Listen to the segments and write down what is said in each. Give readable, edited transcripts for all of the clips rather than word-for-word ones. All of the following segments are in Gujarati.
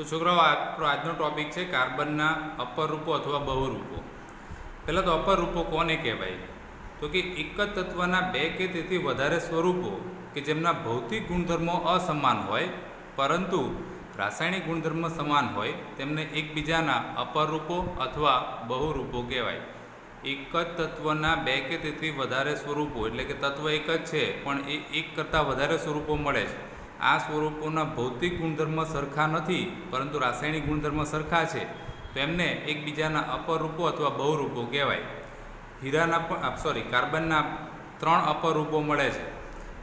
तो छोकराओ आपणो आजनो टॉपिक है कार्बनना अपर रूपो अथवा बहुरूपो। पहला तो अपर रूपो कोने कहेवाय? तो कि एक ज तत्वना बे के तेथी वधारे स्वरूपो कि जेमना भौतिक गुणधर्मो असमान होय परंतु रासायणिक गुणधर्म समान होय तेमने एकबीजाना अपर रूपो अथवा बहुरूपो कहेवाय। एक ज तत्वना बे के तेथी वधारे स्वरूपो एटले के तत्व एक ज छे पण एक करता वधारे स्वरूपो मळे छे। आ स्वरूपोना भौतिक गुणधर्म सरखा नहीं परंतु रासायणिक गुणधर्म सरखा है तो एमने एकबीजाना अपर रूपो अथवा बहुरूपो कहेवाय। हीराना कार्बनना 3 अपर रूपो मळे छे।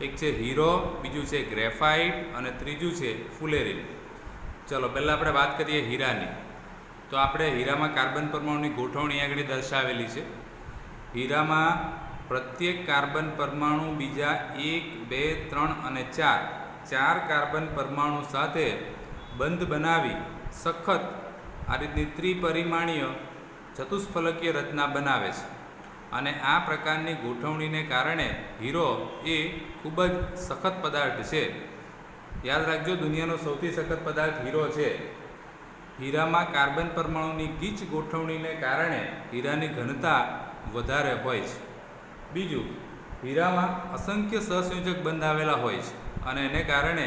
एक है हीरो, बीजू है ग्रेफाइट और तीजू है फुलेरिन। चलो पहला आपणे बात करिए हीरानी। तो आपणे हीरामां कार्बन परमाणुनी गोठवणी आगळ दर्शावेली है। हीरामां प्रत्येक कार्बन परमाणु बीजा 1, 2, 3 और 4 कार्बन परमाणु साथे बंध बनावी सखत आ रीतनी त्रिपरिमाणीय चतुष्फलकीय रचना बनावे छे। अने आ प्रकारनी गोठवणीने कारणे हीरो ए खूब ज सखत पदार्थ है। याद राखजो, दुनियानो सौथी सखत पदार्थ हीरो है। हीरामां कार्बन परमाणुनी गीच गोठवणीने कारणे हीरानी घनता वधारे होय छे। बीजू, हीरामां असंख्य सहसंयोजक बंध आवेला होय छे અને એને કારણે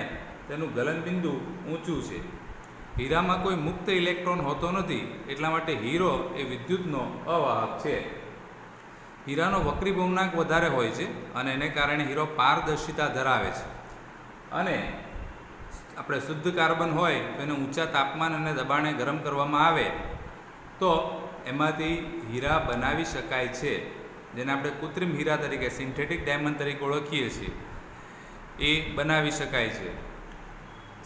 તેનું ગલનબિંદુ ઊંચું છે। હીરામાં કોઈ મુક્ત ઇલેક્ટ્રોન હોતો નથી એટલા માટે હીરો એ વિદ્યુતનો અવાહક છે। હીરાનો વક્રી ભવનાંક વધારે હોય છે અને એને કારણે હીરો પારદર્શિતા ધરાવે છે અને આપણે શુદ્ધ કાર્બન હોય તો એને ઊંચા તાપમાન અને દબાણે ગરમ કરવામાં આવે તો એમાંથી હીરા બનાવી શકાય છે, જેને આપણે કૃત્રિમ હીરા તરીકે સિન્થેટિક ડાયમંડ તરીકે ઓળખીએ છીએ। એ બનાવી શકાય છે।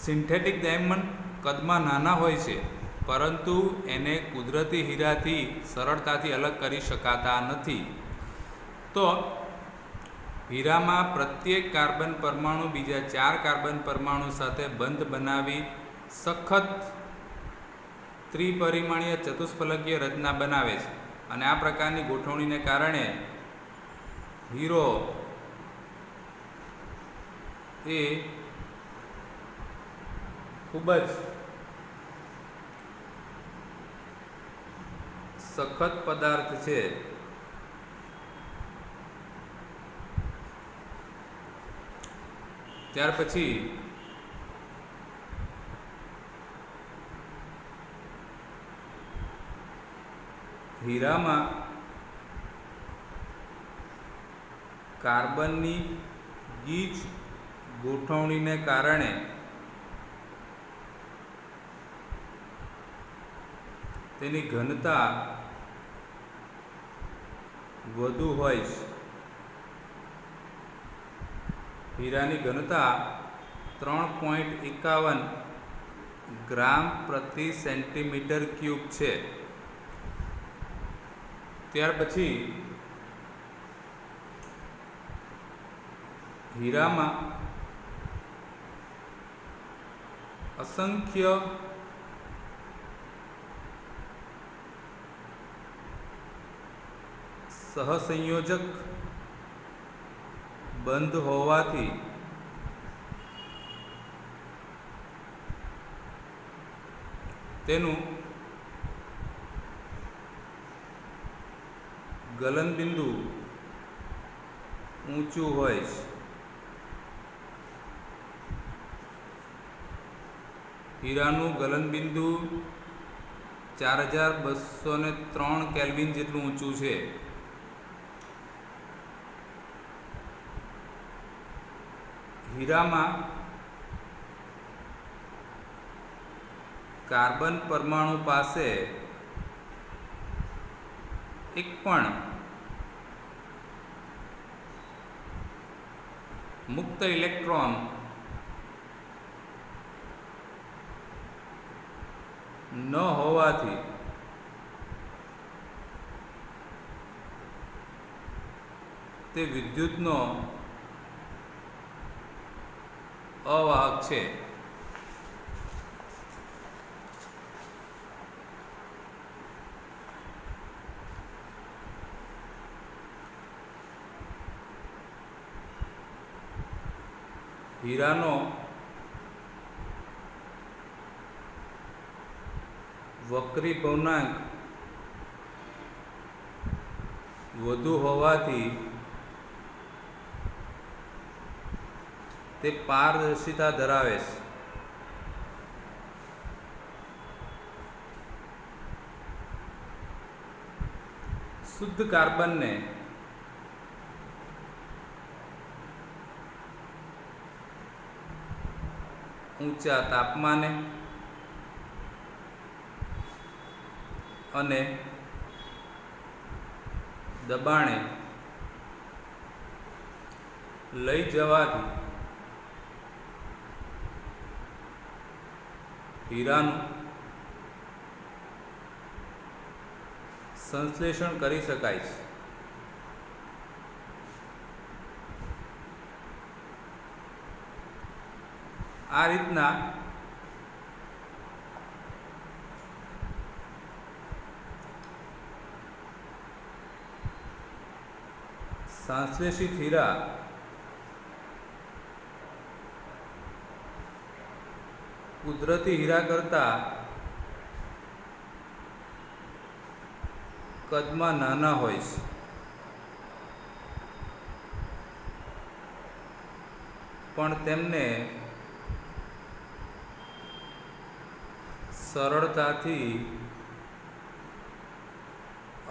સિન્થેટિક ડાયમંડ કદમાં નાના હોય છે પરંતુ એને કુદરતી હીરાથી સરળતાથી અલગ કરી શકાતા નથી। તો હીરામાં પ્રત્યેક કાર્બન પરમાણુ બીજા 4 કાર્બન પરમાણુ સાથે બંધ બનાવી સખત ત્રિપરિમાણીય ચતુષ્ફલકીય રચના બનાવે છે અને આ પ્રકારની ગોઠવણીને કારણે હીરો એ ખૂબ જ સખત પદાર્થ છે। ત્યાર પછી હીરામાં કાર્બનની ગીચ ગોઠવણીને કારણે તેની ઘનતા વધુ હોય છે। હીરાની ઘનતા 3.51 ગ્રામ પ્રતિ સેન્ટીમીટર ક્યુબ છે। ત્યાર પછી હીરામાં असंख्य सहसंयोजक बंध होवाथी तेनु गलनबिंदु ऊंचू होय छे। हीरानु गलनबिंदु 4203 केल्विन जेटलुं ऊंचुं छे। हीरामां कार्बन परमाणु पासे एक पण मुक्त इलेक्ट्रॉन न होवाथी ते विद्युतनो अवाहक छे। હીરાનો વક્રીભવનાંક વધુ હોવાથી તે પારદર્શિતા ધરાવે છે. શુદ્ધ કાર્બનને ઊંચા તાપમાને અને દબાણે લઈ જવાથી હીરાનું સંશ્લેષણ કરી શકાય છે. આ રીતના સંશ્લેષિત હીરા કુદરતી હીરા કરતાં કદમાં નાના હોય છે. પણ તેમને સરળતાથી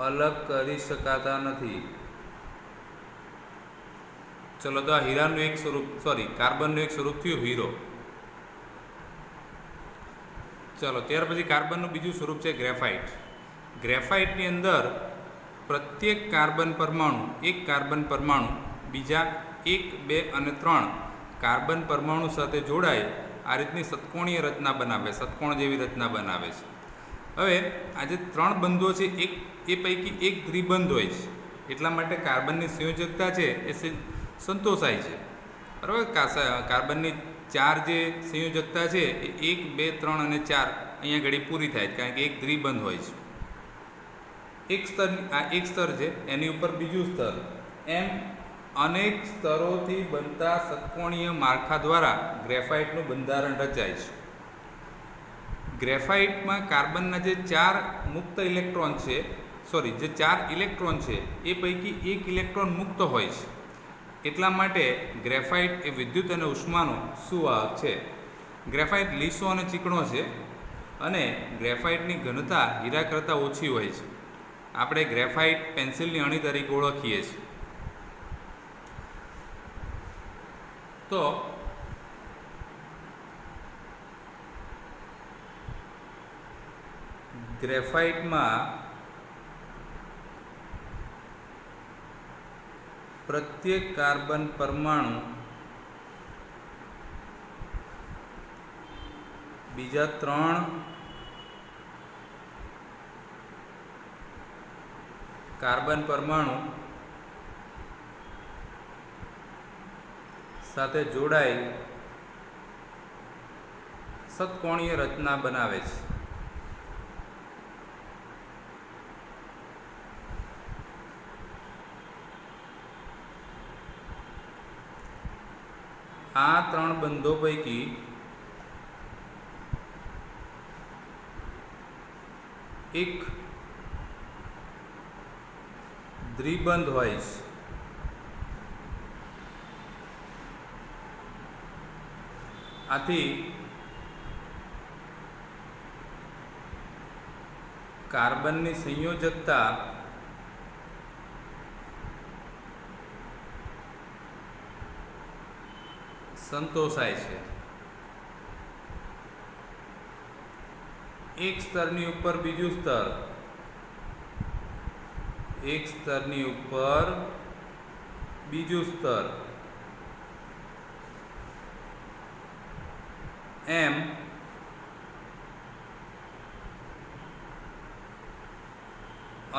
અલગ કરી શકાતા નથી. ચલો, તો આ હીરાનું એક સ્વરૂપ કાર્બનનું એક સ્વરૂપ થયું હીરો. ચલો, ત્યાર પછી કાર્બનનું બીજું સ્વરૂપ છે ગ્રેફાઇટ. ગ્રેફાઇટની અંદર પ્રત્યેક કાર્બન પરમાણુ બીજા 1, 2 અને 3 કાર્બન પરમાણુ સાથે જોડાય આ રીતની ષટકોણીય રચના બનાવે, ષટકોણ જેવી રચના બનાવે છે. હવે આ જે 3 બંધો છે એ પૈકી એક દ્વિબંધ હોય છે, એટલા માટે કાર્બનની સંયોજકતા છે એ સંતોષાય છે. બરાબર. કાર્બનની 4 જે સંયોજકતા છે એ 1, 2, 3 અને 4 અહીંયા ઘડી પૂરી થાય છે, કારણ કે એક દ્વિબંધ હોય છે. એક સ્તર છે, એની ઉપર બીજું સ્તર, એમ અનેક સ્તરોથી બનતા ષટકોણીય માળખા દ્વારા ગ્રેફાઇટનું બંધારણ રચાય છે. ગ્રેફાઇટમાં કાર્બનના જે 4 મુક્ત ઇલેક્ટ્રોન છે, જે 4 ઇલેક્ટ્રોન છે એ પૈકી એક ઇલેક્ટ્રોન મુક્ત હોય છે. એટલા માટે ગ્રેફાઇટ એ વિદ્યુત અને ઉષ્માનો સુવાહક છે. ગ્રેફાઇટ લીસો અને ચીકણો છે અને ગ્રેફાઇટની ઘનતા હીરા કરતાં ઓછી હોય છે. આપણે ગ્રેફાઇટ પેન્સિલની અણી તરીકે ઓળખીએ છીએ. તો ગ્રેફાઇટમાં પ્રત્યેક કાર્બન પરમાણુ બીજા 3 કાર્બન પરમાણુ સાથે જોડાઈ ષટકોણીય રચના બનાવે છે. આ 3 બંધો પૈકી એક દ્વિબંધ હોય છે. આથી કાર્બનની સંયોજકતા સંતોષાય છે. એક સ્તરની ઉપર બીજું સ્તર, એક સ્તરની ઉપર બીજું સ્તર, એમ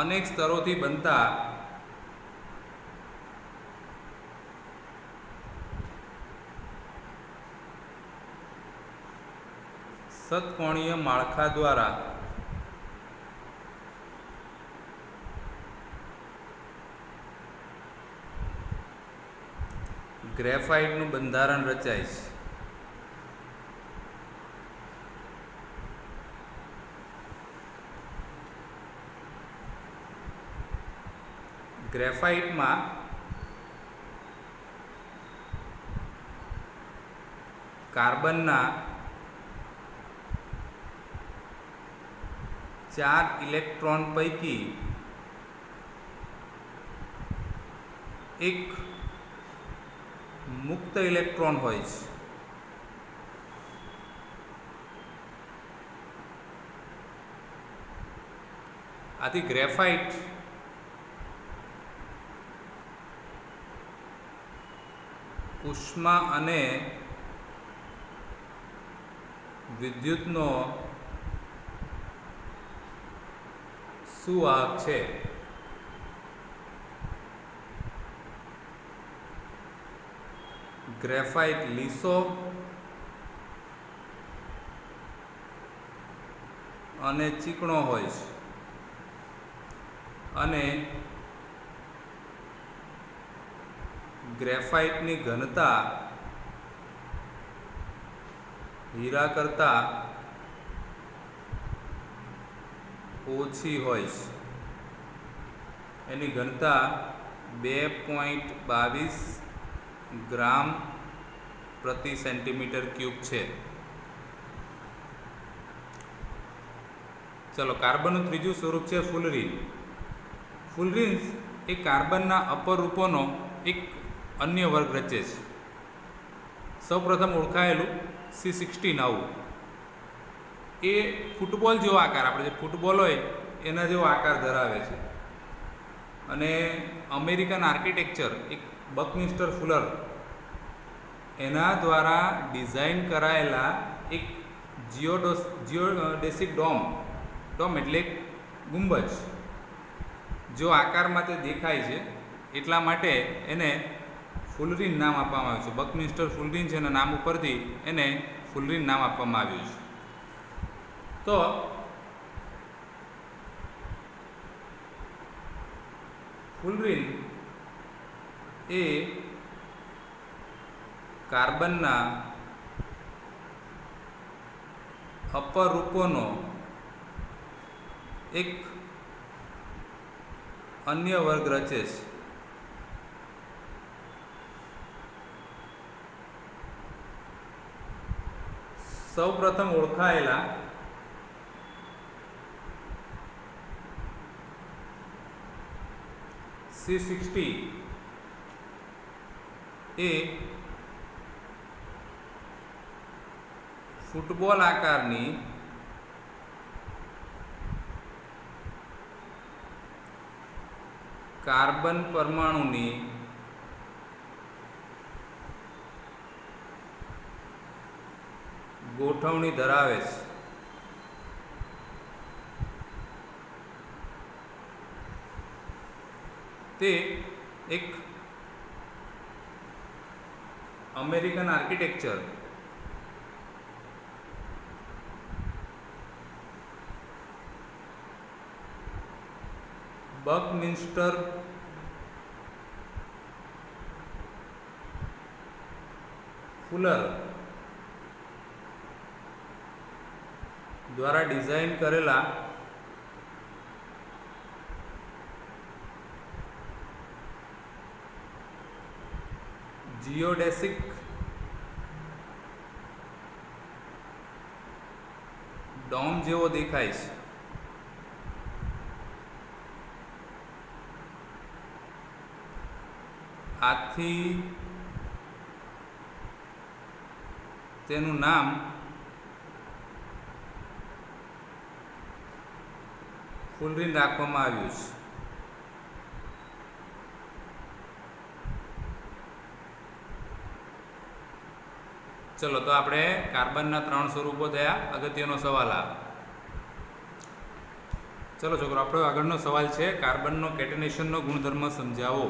અનેક સ્તરોથી બનતા ષટકોણીય માળખા દ્વારા ગ્રેફાઇટનું બંધારણ રચાય છે. ગ્રેફાઇટમાં કાર્બનના 4 ઇલેક્ટ્રોન પૈકી એક મુક્ત ઇલેક્ટ્રોન હોય છે. આથી ગ્રેફાઇટ ઉષ્મા અને વિદ્યુતનો સુવાહક છે. ગ્રેફાઇટ લીસો અને ચીકણો હોય છે અને ગ્રેફાઇટની ઘનતા હીરા કરતાં ઓછી હોય છે. એની ઘનતા 2.22 ગ્રામ પ્રતિ સેન્ટીમીટર ક્યુબ છે. ચલો, કાર્બનનું ત્રીજું સ્વરૂપ છે ફુલરીન. ફુલરીન્સ એ કાર્બનના અપરૂપોનો એક અન્ય વર્ગ રચે છે. સૌપ્રથમ ઓળખાયેલું C16 આવું એ ફૂટબોલ જેવો આકાર, આપણે જે ફૂટબોલ હોય એના જેવો આકાર ધરાવે છે અને અમેરિકન આર્કિટેક્ચર એક બકમિસ્ટર ફુલર એના દ્વારા ડિઝાઇન કરાયેલા એક જીઓડેસિક ડોમ એટલે એક ગુંબજ જો આકારમાં તે દેખાય છે એટલા માટે એને ફુલરીન નામ આપવામાં આવ્યું છે. બકમિસ્ટર ફુલરીન છે એના નામ ઉપરથી એને ફુલરીન નામ આપવામાં આવ્યું છે. તો ફુલરીન એ કાર્બનના અપરૂપોનો એક અન્ય વર્ગ રચે છે. સૌપ્રથમ ઓળખાયેલા C60 એ ફૂટબોલ આકારની કાર્બન પરમાણુની ગોઠવણી ધરાવે છે. તે એક અમેરિકન આર્કિટેક્ચર બકમિન્સ્ટર ફુલર દ્વારા ડિઝાઇન કરેલા જીઓડેસિક ડોમ જેવો દેખાય છે. આથી તેનું નામ ફુલરીન રાખવામાં આવ્યું છે. ચલો, તો આપણે કાર્બનના 3 સ્વરૂપો થયા. અગત્યનો સવાલ આ. ચલો છોકરો, આપણો આગળનો સવાલ છે કાર્બનનો કેટનેશનનો ગુણધર્મ સમજાવો.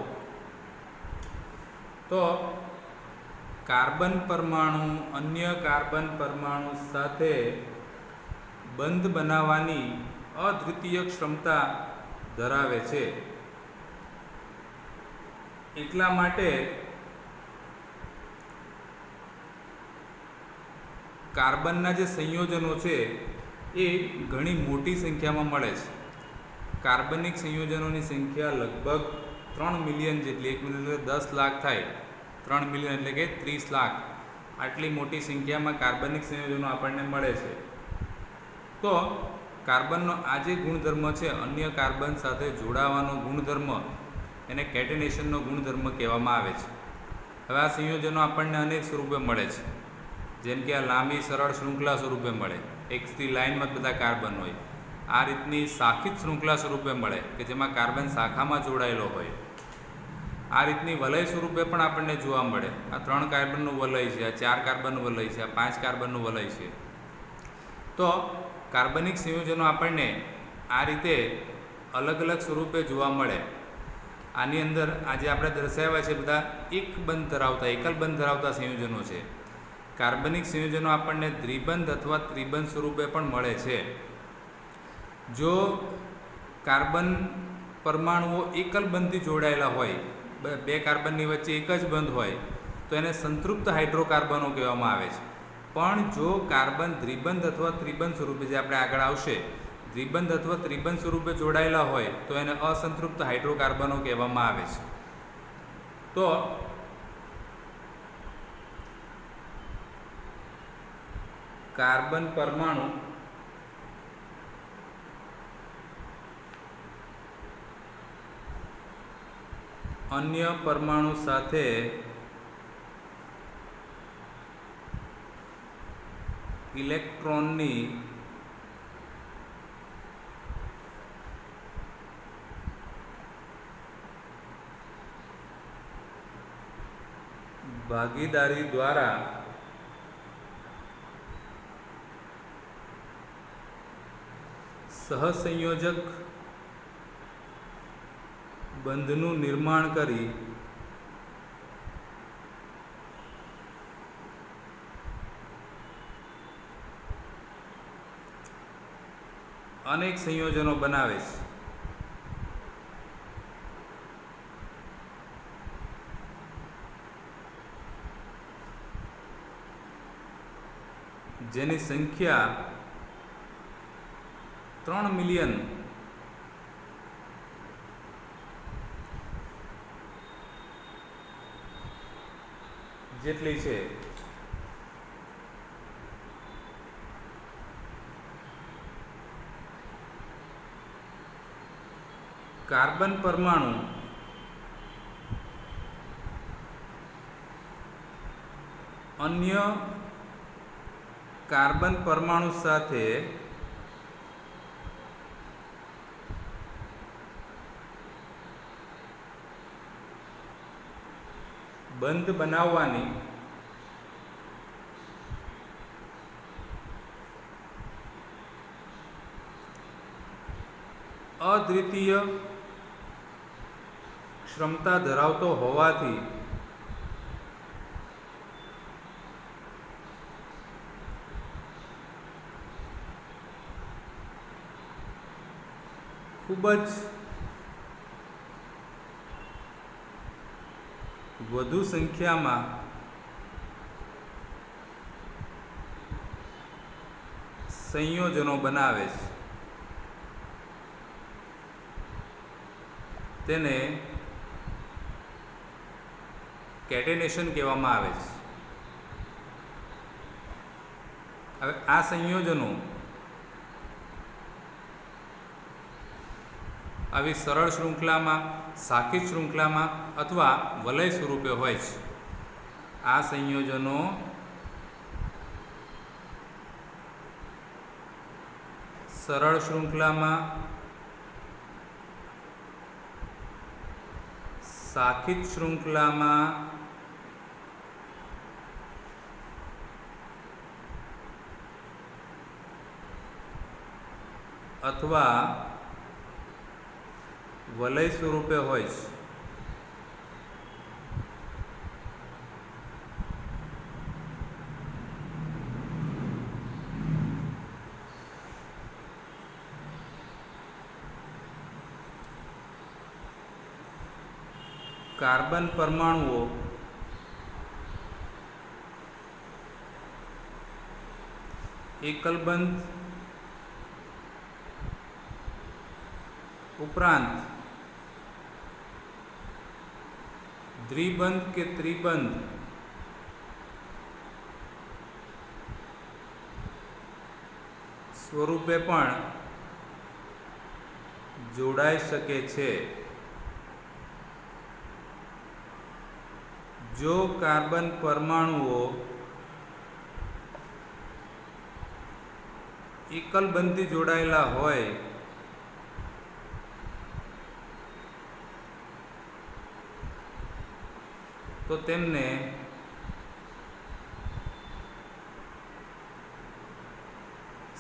તો કાર્બન પરમાણુ અન્ય કાર્બન પરમાણુ સાથે બંધ બનાવવાની અદ્વિતીય ક્ષમતા ધરાવે છે. એટલા માટે કાર્બનના જે સંયોજનો છે એ ઘણી મોટી સંખ્યામાં મળે છે. કાર્બનિક સંયોજનોની સંખ્યા લગભગ 3 મિલિયન જેટલી, 1 મિલિયન એટલે 10 લાખ થાય, 3 મિલિયન એટલે કે 30 લાખ, આટલી મોટી સંખ્યામાં કાર્બનિક સંયોજનો આપણને મળે છે. તો કાર્બનનો આ જે ગુણધર્મ છે, અન્ય કાર્બન સાથે જોડાવાનો ગુણધર્મ, એને કેટેનેશનનો ગુણધર્મ કહેવામાં આવે છે. હવે આ સંયોજનો આપણને અનેક સ્વરૂપે મળે છે, જેમ કે આ લાંબી સરળ શૃંખલા સ્વરૂપે મળે, એક સીધી લાઇનમાં જ બધા કાર્બન હોય. આ રીતની શાખિત શૃંખલા સ્વરૂપે મળે કે જેમાં કાર્બન શાખામાં જોડાયેલો હોય. આ રીતની વલય સ્વરૂપે પણ આપણને જોવા મળે. આ 3 કાર્બનનું વલય છે, આ 4 કાર્બનનું વલય છે, આ 5 કાર્બનનું વલય છે. તો કાર્બનિક સંયોજનો આપણને આ રીતે અલગ અલગ સ્વરૂપે જોવા મળે. આની અંદર આજે આપણે દર્શાવ્યા છે બધા એકલ બંધ ધરાવતા સંયોજનો છે. કાર્બનિક સંયોજનો આપણને દ્વિબંધ અથવા ત્રિબંધ સ્વરૂપે પણ મળે છે. જો કાર્બન પરમાણુઓ એકલ બંધથી જોડાયેલા હોય, 2 કાર્બનની વચ્ચે એક જ બંધ હોય, તો એને સંતૃપ્ત હાઇડ્રોકાર્બનો કહેવામાં આવે છે. પણ જો કાર્બન દ્વિબંધ અથવા ત્રિબંધ સ્વરૂપે, જે આપણે આગળ આવશે, દ્વિબંધ અથવા ત્રિબંધ સ્વરૂપે જોડાયેલા હોય તો એને અસંતૃપ્ત હાઇડ્રોકાર્બનો કહેવામાં આવે છે. તો કાર્બન પરમાણુ અન્ય પરમાણુ સાથે ઇલેક્ટ્રોનની ભાગીદારી દ્વારા સહસંયોજક બંધનું નિર્માણ કરી અનેક સંયોજનો બનાવે છે. જેની સંખ્યા 3 મિલિયન જેટલી છે. કાર્બન પરમાણુ અન્ય કાર્બન પરમાણુ સાથે બંધ બનાવવાની અદ્વિતીય ક્ષમતા ધરાવતો હોવાથી ખૂબ જ વધુ સંખ્યામાં સંયોજનો બનાવે છે. તેને કેટેનેશન કહેવામાં આવે છે. હવે આ સંયોજનો આવી સરળ શૃંખલામાં, શાખિત શૃંખલામાં અથવા વલય સ્વરૂપે હોય છે. આ સંયોજનો સરળ શૃંખલામાં, શાખિત શૃંખલામાં અથવા વલય સ્વરૂપે હોય છે. કાર્બન પરમાણુઓ એકલબંધ ઉપરાંત દ્વિબંધ કે ત્રિબંધ સ્વરૂપે પણ જોડાઈ શકે છે. જો કાર્બન પરમાણુઓ એકલ બંધથી જોડાયેલા હોય તો તેમને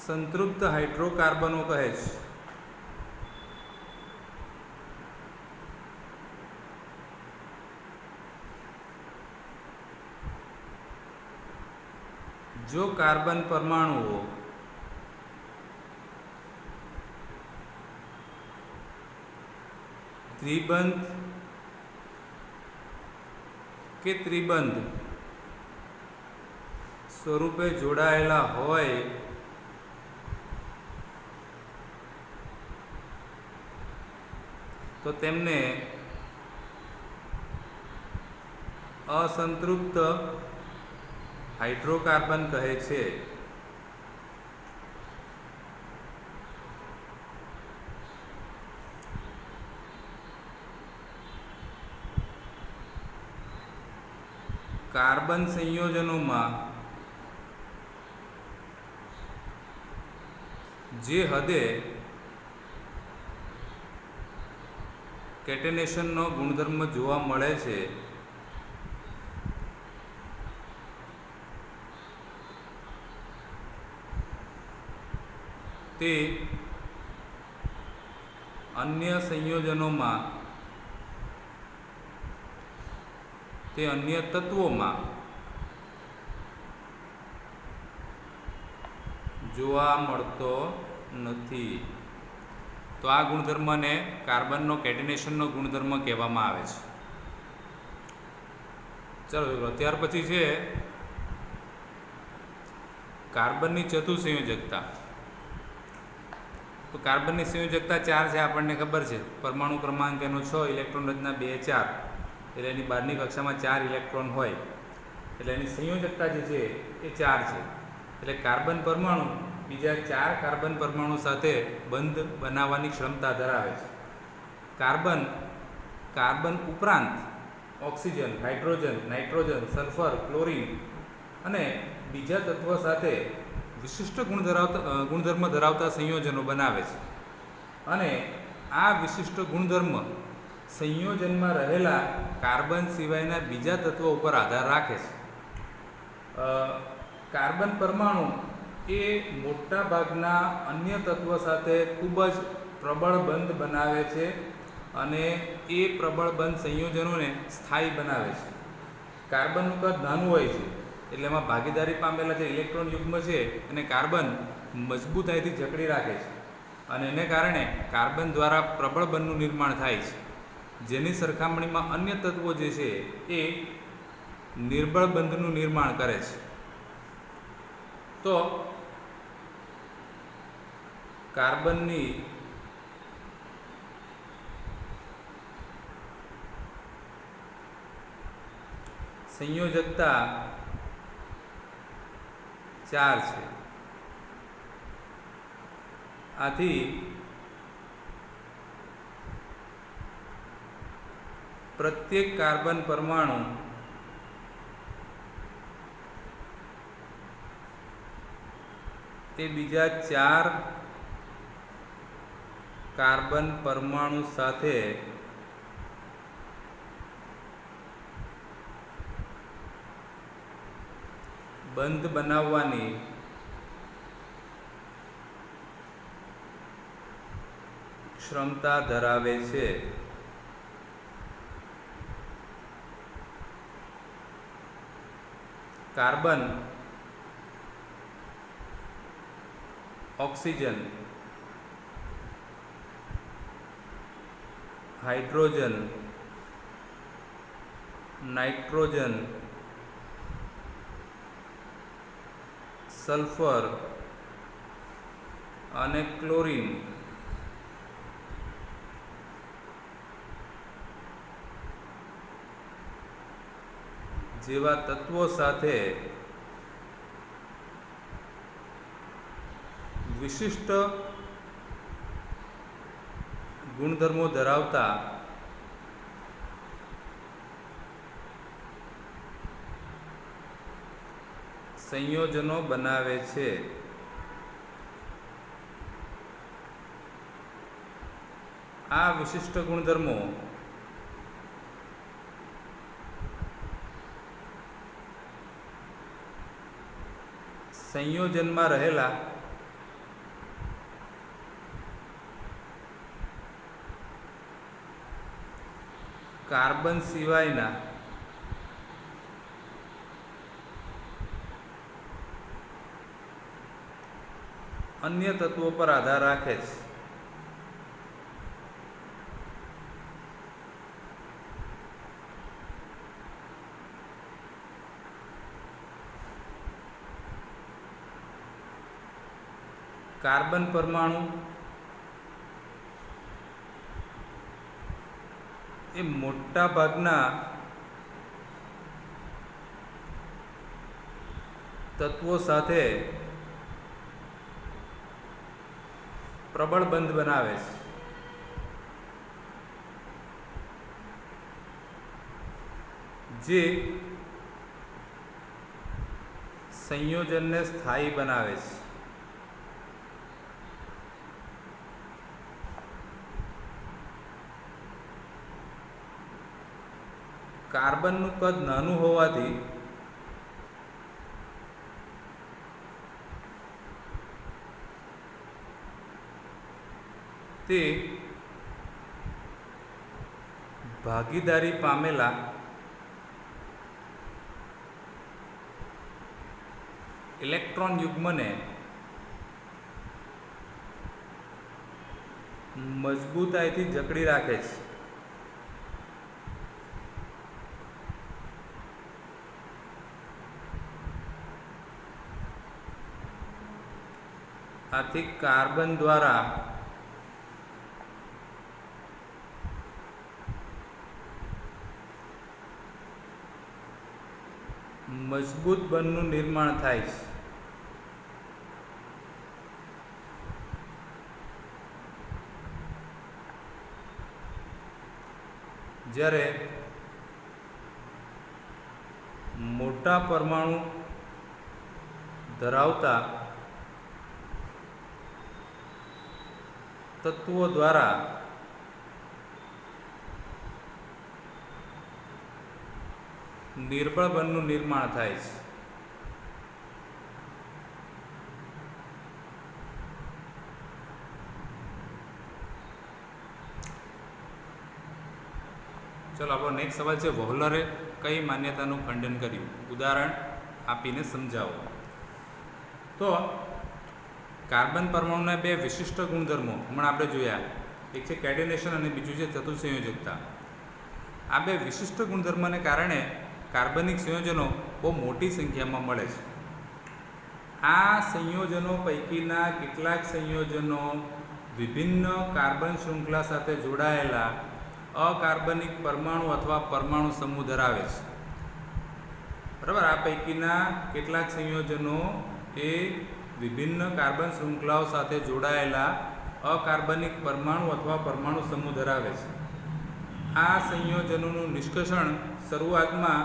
સંતૃપ્ત હાઇડ્રોકાર્બનો કહે છે. જો કાર્બન પરમાણુઓ દ્વિબંધ કે ત્રિબંધ સ્વરૂપે જોડાયેલા હોય તો તેમને અસંતૃપ્ત હાઇડ્રોકાર્બન કહે છે. કાર્બન સંયોજનોમાં જે હદે કેટેનેશનનો ગુણધર્મ જોવા મળે છે તે અન્ય સંયોજનોમાં અન્ય તત્વોમાં જોવા મળતો નથી. તો આ ગુણધર્મને કાર્બનનો કેટેનેશનનો ગુણધર્મ કહેવામાં આવે છે. ચાલો ત્યાર પછી છે કાર્બનની ચતુઃસંયોજકતા. તો કાર્બનની સંયોજકતા 4 છે, આપણને ખબર છે. પરમાણુ ક્રમાંક એનો 6, ઇલેક્ટ્રોન રચના 2, 4, એટલે એની બહારની કક્ષામાં 4 ઇલેક્ટ્રોન હોય એટલે એની સંયોજકતા જે છે એ 4 છે. એટલે કાર્બન પરમાણુ બીજા 4 કાર્બન પરમાણુ સાથે બંધ બનાવવાની ક્ષમતા ધરાવે છે. કાર્બન ઉપરાંત oxygen, hydrogen, nitrogen, sulphur, chlorine અને બીજા તત્વ સાથે વિશિષ્ટ ગુણધર્મ ધરાવતા સંયોજનો બનાવે છે. અને આ વિશિષ્ટ ગુણધર્મ સંયોજનમાં રહેલા કાર્બન સિવાયના બીજા તત્વો ઉપર આધાર રાખે છે. કાર્બન પરમાણુ એ મોટા ભાગના અન્ય તત્વો સાથે ખૂબ જ પ્રબળ બંધ બનાવે છે અને એ પ્રબળ બંધ સંયોજનોને સ્થાયી બનાવે છે. કાર્બનનું કદ નાનું હોય છે એટલે એમાં ભાગીદારી પામેલા જે ઇલેક્ટ્રોન યુગ્મ છે અને કાર્બન મજબૂતાઈથી જકડી રાખે છે અને એને કારણે કાર્બન દ્વારા પ્રબળ બંધનું નિર્માણ થાય છે, જેની સરખામણીમાં અન્ય તત્વો જે છે એ નિર્બળ બંધનું નિર્માણ કરે છે. તો કાર્બનની સંયોજકતા 4 છે. આથી પ્રત્યેક કાર્બન પરમાણુ તે બીજા 4 કાર્બન પરમાણુ સાથે બંધ બનાવવાની ક્ષમતા ધરાવે છે. Carbon, oxygen, hydrogen, nitrogen, sulphur અને ક્લોરીન જેવા તત્વો સાથે વિશિષ્ટ ગુણધર્મો ધરાવતા સંયોજનો બનાવે છે. આ વિશિષ્ટ ગુણધર્મો સંયોજનમાં રહેલા કાર્બન સિવાયના અન્ય તત્વો પર આધાર રાખે છે. કાર્બન પરમાણુ એ મોટા ભાગના તત્વો સાથે પ્રબળ બંધ બનાવે છે. જે સંયોજનને સ્થાયી બનાવે છે. કાર્બનનું કદ નાનું હોવાથી તે ભાગીદારી પામેલા ઇલેક્ટ્રોન યુગ્મને મજબૂતાઈથી જકડી રાખે છે. આથી કાર્બન દ્વારા મજબૂત બંધનું નિર્માણ થાય છે. જ્યારે મોટા પરમાણુ ધરાવતા તત્વો દ્વારા નિર્બળ બંધનું નિર્માણ થાય છે. ચલો આપણો નેક્સ્ટ સવાલ છે, વોહલરે કઈ માન્યતાનું ખંડન કર્યું? ઉદાહરણ આપીને સમજાવો. તો કાર્બન પરમાણુના બે વિશિષ્ટ ગુણધર્મો હમણાં આપણે જોયા, એક છે કેટેનેશન અને બીજું છે ચતુઃસંયોજકતા. આ બે વિશિષ્ટ ગુણધર્મને કારણે કાર્બનિક સંયોજનો બહુ મોટી સંખ્યામાં મળે છે. આ સંયોજનો પૈકીના કેટલાક સંયોજનો વિભિન્ન કાર્બન શૃંખલા સાથે જોડાયેલા અકાર્બનિક પરમાણુ અથવા પરમાણુ સમૂહ ધરાવે છે. બરાબર, આ પૈકીના કેટલાક સંયોજનો એ વિભિન્ન કાર્બન શૃંખલાઓ સાથે જોડાયેલા અકાર્બનિક પરમાણુ અથવા પરમાણુ સમૂહ ધરાવે છે. આ સંયોજનોનું નિષ્કર્ષણ શરૂઆતમાં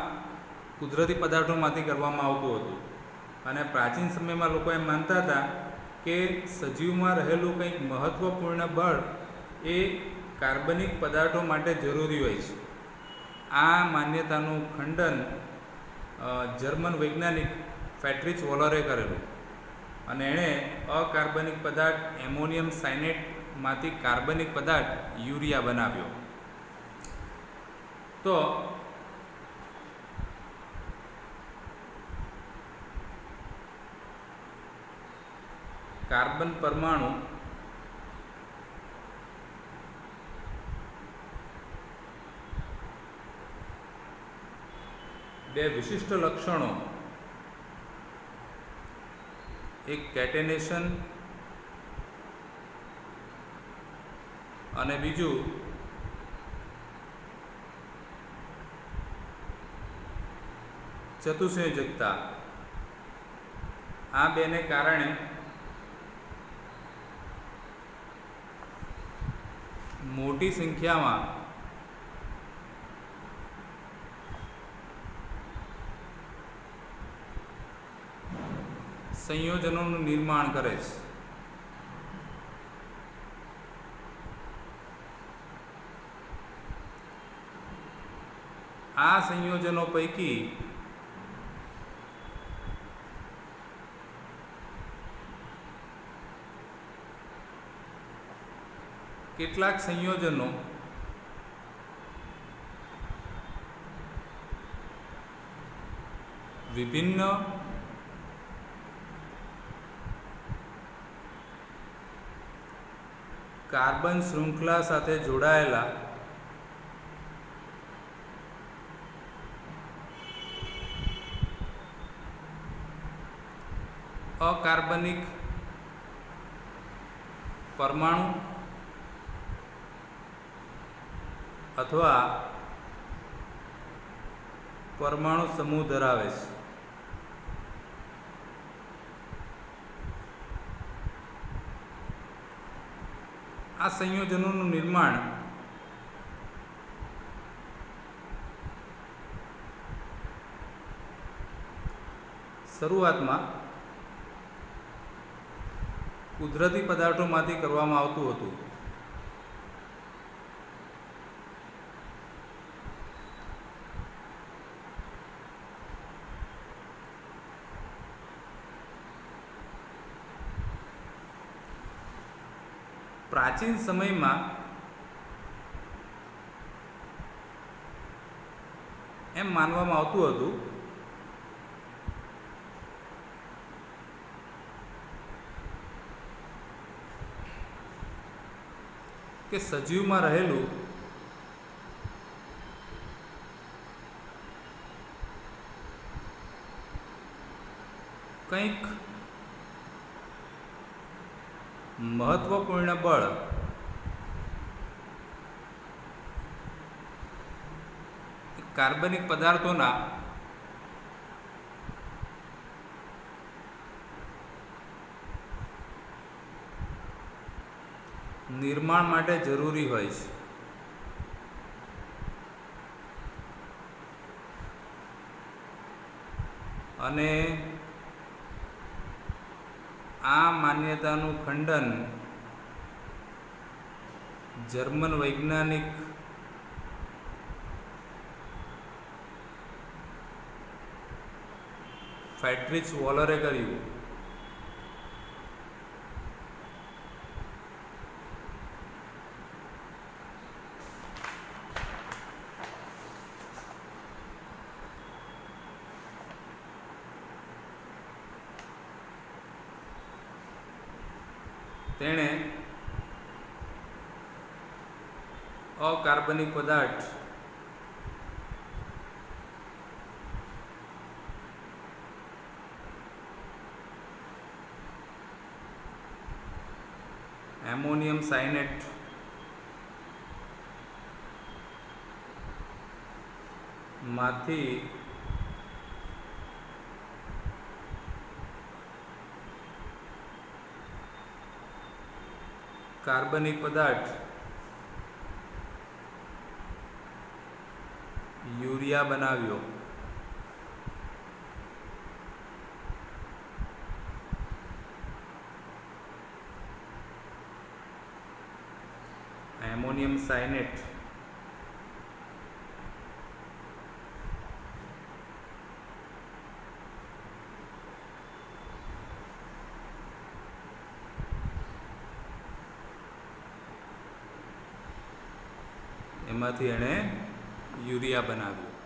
કુદરતી પદાર્થોમાંથી કરવામાં આવતું હતું અને પ્રાચીન સમયમાં લોકો એમ માનતા હતા કે સજીવમાં રહેલું કંઈક મહત્ત્વપૂર્ણ બળ એ કાર્બનિક પદાર્થો માટે જરૂરી હોય છે. આ માન્યતાનું ખંડન જર્મન વૈજ્ઞાનિક ફ્રેડરિચ વોલરે કરેલું અને એણે અકાર્બનિક પદાર્થ એમોનિયમ સાયનેટમાંથી કાર્બનિક પદાર્થ યુરિયા બનાવ્યો. તો કાર્બન પરમાણુ બે વિશિષ્ટ લક્ષણો, એક કેટેનેશન અને બીજું ચતુસંયોજકતા આ બેને કારણે મોટી સંખ્યામાં સંયોજનોનું નિર્માણ કરે છે. આ સંયોજનો પૈકી કેટલાક સંયોજનો વિભિન્ન કાર્બન શૃંખલા સાથે જોડાયેલા અકાર્બનિક પરમાણુ અથવા પરમાણુ સમૂહ ધરાવે છે. આ સંયોજનોનું નિર્માણ શરૂઆતમાં કુદરતી પદાર્થોમાંથી કરવામાં આવતું હતું. પ્રાચીન સમયમાં એમ માનવામાં આવતું હતું કે સજીવમાં રહેલું કંઈક મહત્વપૂર્ણ બળ કાર્બનિક પદાર્થોના નિર્માણ માટે જરૂરી હોય છે. અને આ માન્યતાનું ખંડન જર્મન વૈજ્ઞાનિક ફ્રેડરિચ વોલરે કર્યું. તેણે અકાર્બનિક પદાર્થ એમોનિયમ સાયનેટ માંથી કાર્બનિક પદાર્થ યુરિયા બનાવ્યો. એમોનિયમ સાયનેટ એમાંથી એણે યુરિયા બનાવ્યું.